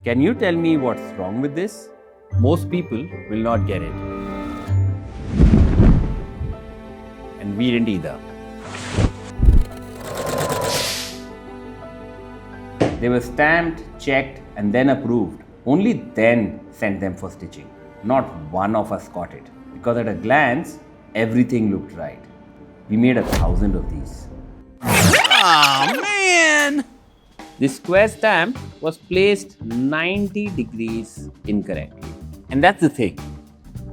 Can you tell me what's wrong with this? Most people will not get it. And we didn't either. They were stamped, checked, and then approved. Only then sent them for stitching. Not one of us caught it. Because at a glance, everything looked right. We made 1,000 of these. Oh, man! This square stamp was placed 90 degrees incorrectly. And that's the thing.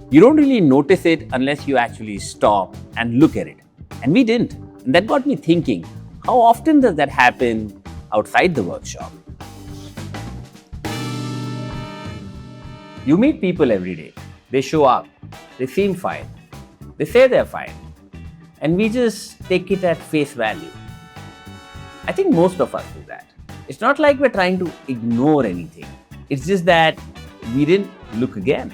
You don't really notice it unless you actually stop and look at it. And we didn't. And that got me thinking, how often does that happen outside the workshop? You meet people every day. They show up. They seem fine. They say they're fine. And we just take it at face value. I think most of us do that. It's not like we're trying to ignore anything. It's just that we didn't look again.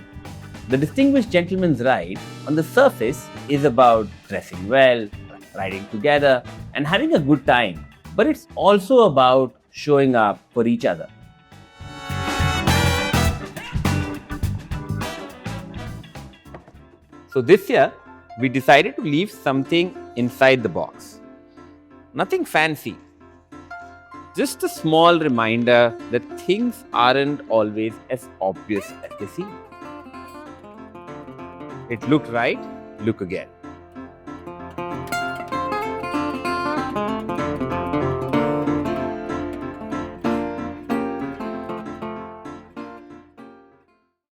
The Distinguished Gentleman's Ride on the surface is about dressing well, riding together, and having a good time. But it's also about showing up for each other. So this year, we decided to leave something inside the box. Nothing fancy. Just a small reminder that things aren't always as obvious as they seem. It looked right, look again.